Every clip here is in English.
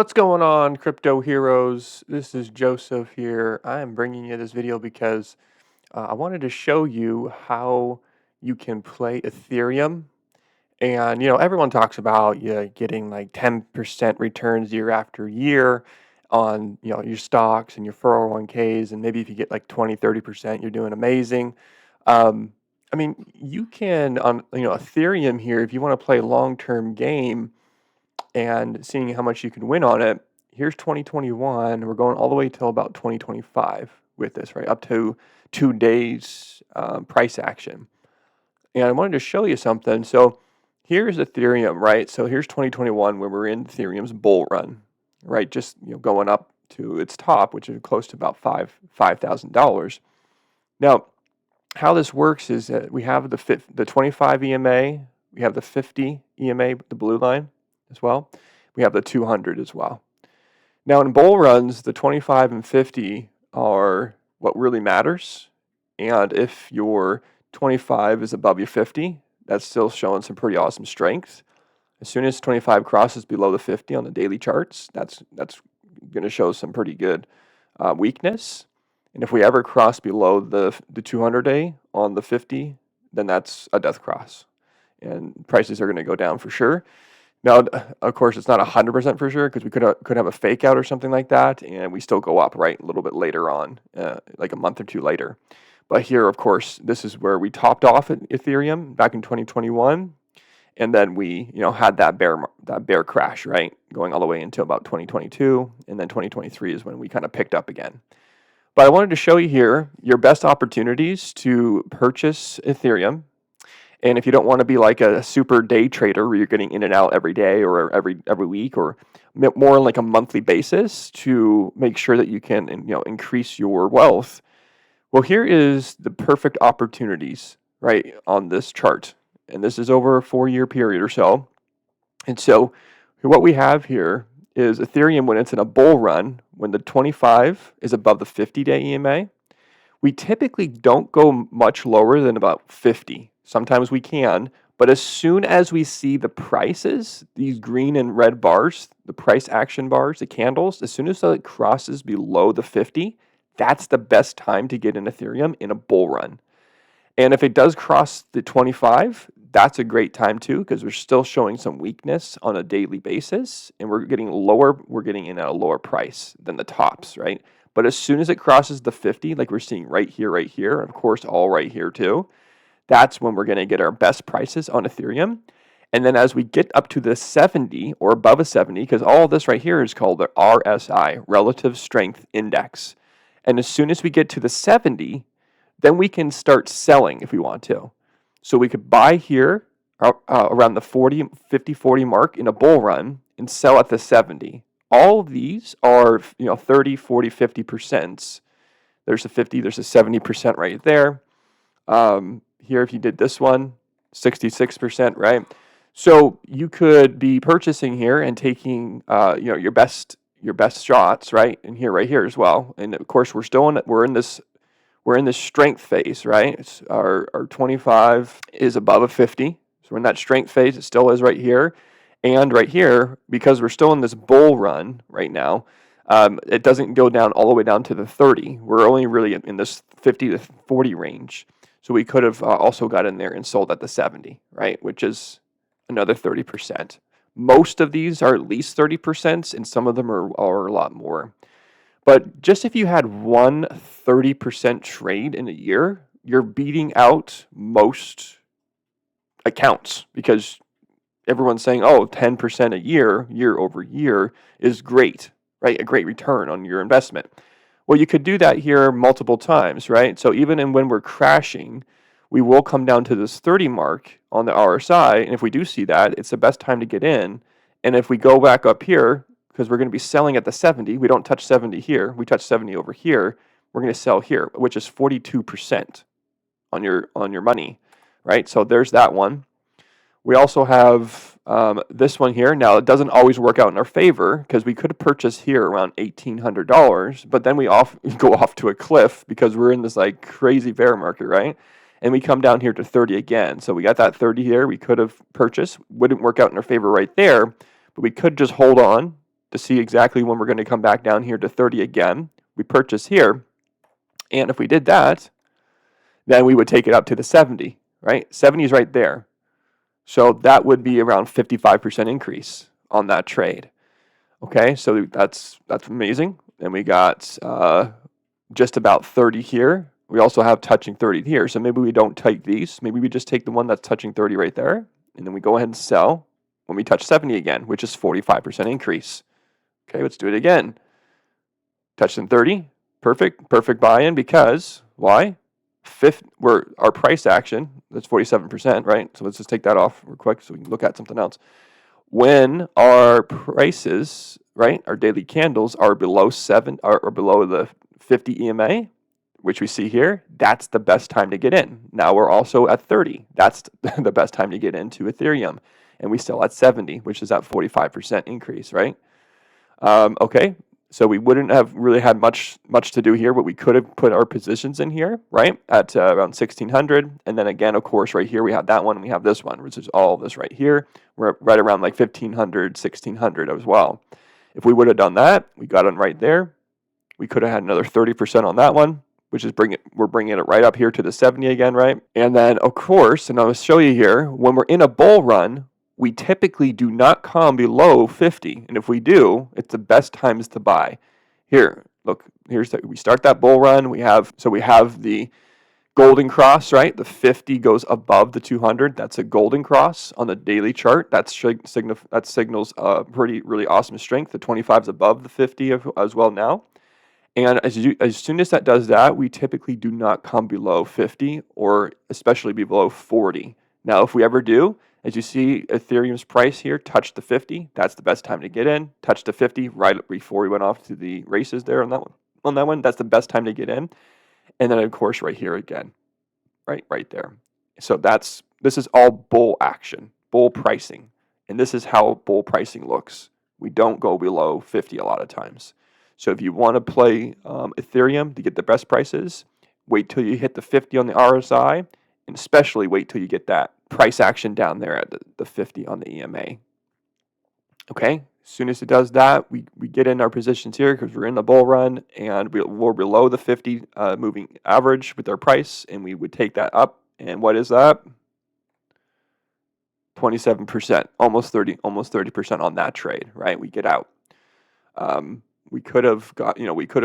What's going on, crypto heroes? This is Joseph here. I am bringing you this video because I wanted to show you how you can play Ethereum. And everyone talks about you getting like 10% returns year after year on your stocks and your 401ks, and maybe if you get like 20-30%, you're doing amazing. Um, I mean, you can on Ethereum here, if you want to play long-term game and seeing how much you can win on it. Here's 2021. We're going all the way till about 2025 with this, right? Up to 2 days price action. And I wanted to show you something. So here's Ethereum, right? So here's 2021 when we're in Ethereum's bull run, right? Just going up to its top, which is close to about $5,000. Now, how this works is that we have the 25 EMA, we have the 50 EMA, the blue line as well. We have the 200 as well. Now in bull runs, the 25 and 50 are what really matters. And if your 25 is above your 50, that's still showing some pretty awesome strength. As soon as 25 crosses below the 50 on the daily charts, that's going to show some pretty good weakness. And if we ever cross below the 200 day on the 50, then that's a death cross. And prices are going to go down for sure. Now, of course, it's not 100% for sure because we could have a fake out or something like that, and we still go up, right, a little bit later on, like a month or two later. But here, of course, this is where we topped off at Ethereum back in 2021, and then we, had that bear crash, right, going all the way into about 2022, and then 2023 is when we kind of picked up again. But I wanted to show you here your best opportunities to purchase Ethereum. And if you don't want to be like a super day trader where you're getting in and out every day or every week, or more like a monthly basis to make sure that you can increase your wealth, well, here is the perfect opportunities right on this chart. And this is over a 4-year period or so. And so what we have here is Ethereum when it's in a bull run, when the 25 is above the 50-day EMA. We typically don't go much lower than about 50. Sometimes we can, but as soon as we see the prices, these green and red bars, the price action bars, the candles, as soon as it crosses below the 50, that's the best time to get in Ethereum in a bull run. And if it does cross the 25, that's a great time too, because we're still showing some weakness on a daily basis, and we're getting in at a lower price than the tops, right? But as soon as it crosses the 50, like we're seeing right here, and of course all right here too, that's when we're going to get our best prices on Ethereum. And then as we get up to the 70 or above a 70, because all of this right here is called the RSI, Relative Strength Index. And as soon as we get to the 70, then we can start selling if we want to. So we could buy here around the 50-40 mark in a bull run and sell at the 70. All of these are 30, 40, 50%. There's a 50, there's a 70% right there. Here, if you did this one, 66%, right? So you could be purchasing here and taking, your best shots, right? And here, right here as well. And of course, we're in this strength phase, right? It's our 25 is above a 50. So we're in that strength phase. It still is right here. And right here, because we're still in this bull run right now, it doesn't go down all the way down to the 30. We're only really in this 50 to 40 range. So we could have also got in there and sold at the 70, right? Which is another 30%. Most of these are at least 30%, and some of them are a lot more. But just if you had one 30% trade in a year, you're beating out most accounts because everyone's saying, 10% a year over year is great, right? A great return on your investment. Well, you could do that here multiple times, right? So even when we're crashing, we will come down to this 30 mark on the RSI. And if we do see that, it's the best time to get in. And if we go back up here, because we're going to be selling at the 70, we don't touch 70 here. We touch 70 over here. We're going to sell here, which is 42% on your money, right? So there's that one. We also have this one here. Now, it doesn't always work out in our favor because we could purchase here around $1,800, but then we go off to a cliff because we're in this like crazy bear market, right? And we come down here to 30 again. So we got that 30 here. We could have purchased. Wouldn't work out in our favor right there, but we could just hold on to see exactly when we're going to come back down here to 30 again. We purchase here, and if we did that, then we would take it up to the 70, right? 70 is right there. So that would be around 55% increase on that trade. Okay, so that's amazing. And we got just about 30 here. We also have touching 30 here. So maybe we don't take these. Maybe we just take the one that's touching 30 right there. And then we go ahead and sell when we touch 70 again, which is 45% increase. Okay, let's do it again. Touching 30. Perfect buy-in because why? Our price action, that's 47%, right? So let's just take that off real quick so we can look at something else. When our prices, right, our daily candles are below below the 50 EMA, which we see here, that's the best time to get in. Now we're also at 30. That's the best time to get into Ethereum. And we still at 70, which is that 45% increase, right? Okay, so we wouldn't have really had much to do here, but we could have put our positions in here, right, at around 1600. And then again, of course, right here we have that one, and we have this one, which is all this right here. We're right around like 1500, 1600 as well. If we would have done that, we got it right there. We could have had another 30% on that one, which is we're bringing it right up here to the 70 again, right? And then, of course, and I'll show you here, when we're in a bull run, we typically do not come below 50. And if we do, it's the best times to buy. Here, look, we start that bull run. We have the golden cross, right? The 50 goes above the 200. That's a golden cross on the daily chart. That signals really awesome strength. The 25 is above the 50 as well now. And as soon as that does that, we typically do not come below 50 or especially below 40. Now, if we ever do, as you see Ethereum's price here, touch the 50. That's the best time to get in. Touch the 50 right before we went off to the races there on that one. On that one, that's the best time to get in. And then, of course, right here again, right there. So this is all bull action, bull pricing. And this is how bull pricing looks. We don't go below 50 a lot of times. So if you want to play Ethereum to get the best prices, wait till you hit the 50 on the RSI, and especially wait till you get that price action down there at the 50 on the EMA. Okay, as soon as it does that, we get in our positions here because we're in the bull run and we're below the 50 moving average with our price, and we would take that up. And what is that? 27%, almost 30% on that trade, right? We get out. We could have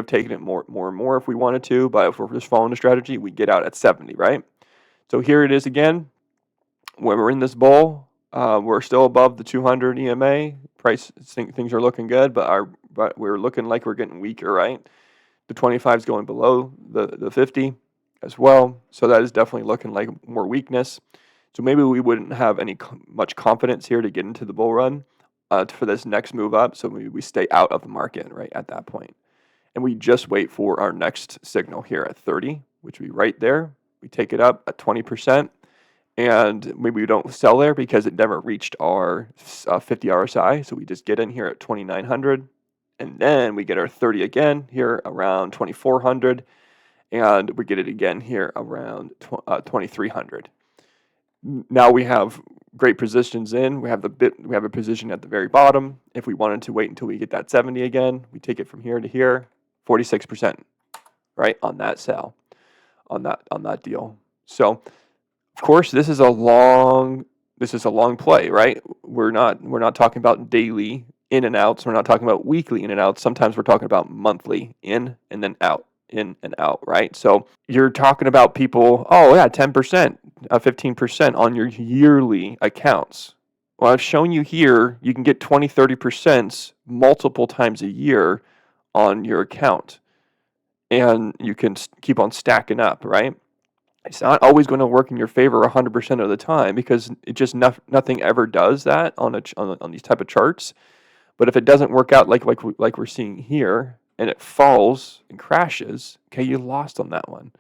taken it more and more if we wanted to, but if we're just following the strategy, we get out at 70, right? So here it is again. When we're in this bull, we're still above the 200 EMA. Things are looking good, but we're looking like we're getting weaker, right? The 25 is going below the 50 as well, so that is definitely looking like more weakness. So maybe we wouldn't have much confidence here to get into the bull run for this next move up. So maybe we stay out of the market right at that point, and we just wait for our next signal here at 30, which would be right there. We take it up at 20%. And maybe we don't sell there because it never reached our 50 RSI. So we just get in here at 2,900. And then we get our 30 again here around 2,400. And we get it again here around 2,300. Now we have great positions in. We have a position at the very bottom. If we wanted to wait until we get that 70 again, we take it from here to here, 46%, right, on that sell, on that deal. So of course, this is a long play, right? We're not talking about daily in and outs. We're not talking about weekly in and outs. Sometimes we're talking about monthly in and then out, in and out, right? So you're talking about people, 10%, 15% on your yearly accounts. Well, I've shown you here, you can get 20, 30% multiple times a year on your account. And you can keep on stacking up, right? It's not always going to work in your favor 100% of the time because it just nothing ever does that on these type of charts. But if it doesn't work out like we're seeing here and it falls and crashes, okay, you lost on that one.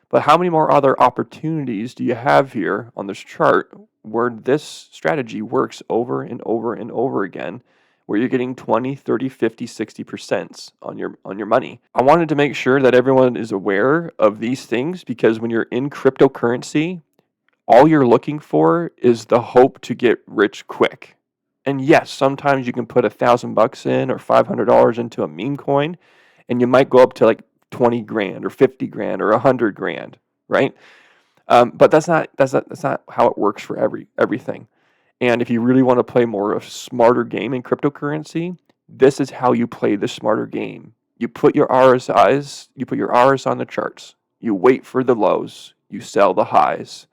But how many more other opportunities do you have here on this chart where this strategy works over and over and over again, where you're getting 20, 30, 50, 60% on your money? I wanted to make sure that everyone is aware of these things because when you're in cryptocurrency, all you're looking for is the hope to get rich quick. And yes, sometimes you can put $1,000 in or $500 into a meme coin, and you might go up to like 20 grand or 50 grand or 100 grand, right? But that's not how it works for everything. And if you really want to play more of a smarter game in cryptocurrency, this is how you play the smarter game. You put your RSIs, you put your RS on the charts. You wait for the lows, you sell the highs.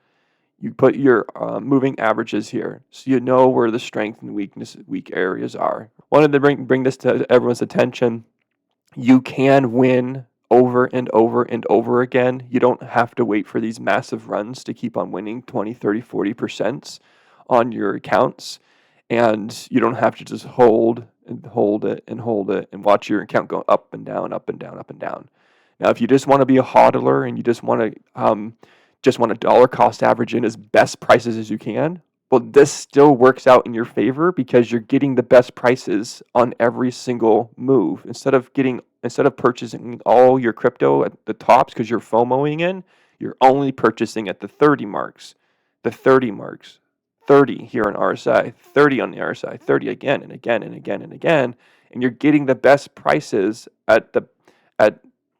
You put your moving averages here, so you know where the strength and weak areas are. Wanted to bring this to everyone's attention. You can win over and over and over again. You don't have to wait for these massive runs to keep on winning 20, 30, 40% on your accounts. And you don't have to just hold and hold it and hold it and watch your account go up and down, up and down, up and down. Now, if you just want to be a hodler and you just want to dollar cost average in as best prices as you can, well, this still works out in your favor because you're getting the best prices on every single move. Instead of purchasing all your crypto at the tops because you're FOMOing in, you're only purchasing at the 30 marks, 30 here on RSI, 30 on the RSI, 30 again and again and again and again, and you're getting the best prices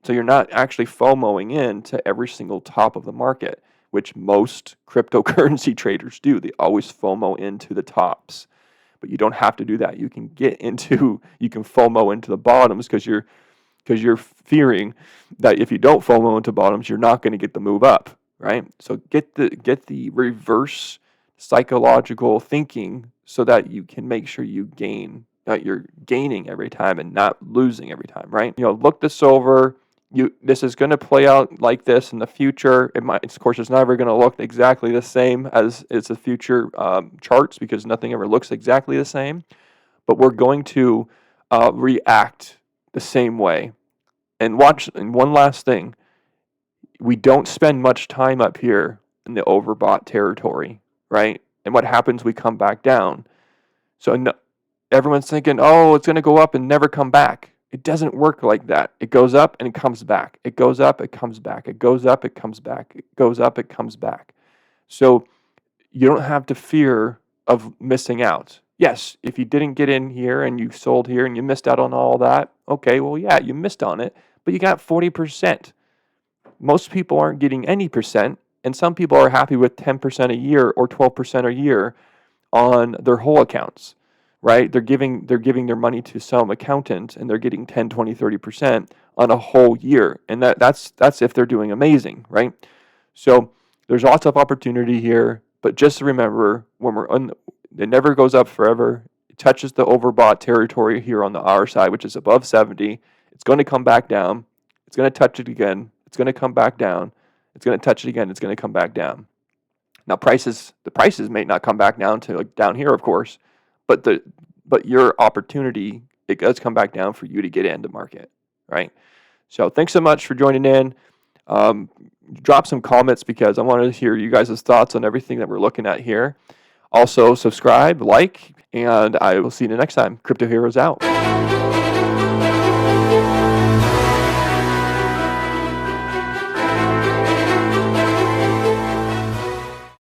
so you're not actually FOMOing in to every single top of the market, which most cryptocurrency traders do. They always FOMO into the tops, but you don't have to do that. You can FOMO into the bottoms because you're fearing that if you don't FOMO into bottoms, you're not going to get the move up, right? So get the reverse psychological thinking so that you can make sure you gain, that you're gaining every time and not losing every time, right? Look this over. This is going to play out like this in the future. Of course, it's never going to look exactly the same as it's the future charts because nothing ever looks exactly the same. But we're going to react the same way. And one last thing, we don't spend much time up here in the overbought territory, right? And what happens? We come back down. So everyone's thinking, oh, it's going to go up and never come back. It doesn't work like that. It goes up and it comes back. It goes up, it comes back. It goes up, it comes back. It goes up, it comes back. So you don't have to fear of missing out. Yes, if you didn't get in here and you sold here and you missed out on all that, okay, well, yeah, you missed on it, but you got 40%. Most people aren't getting any percent, and some people are happy with 10% a year or 12% a year on their whole accounts. Right? They're giving their money to some accountant and they're getting 10, 20, 30% on a whole year. And that's if they're doing amazing, right? So there's lots of opportunity here, but just remember it never goes up forever. It touches the overbought territory here on the RSI, which is above 70. It's going to come back down. It's going to touch it again. It's going to come back down. It's going to touch it again. It's going to come back down. Now the prices may not come back down to down here, of course. But your opportunity, it does come back down for you to get into market, right? So thanks so much for joining in. Drop some comments because I want to hear you guys' thoughts on everything that we're looking at here. Also, subscribe, like, and I will see you next time. Crypto Heroes out.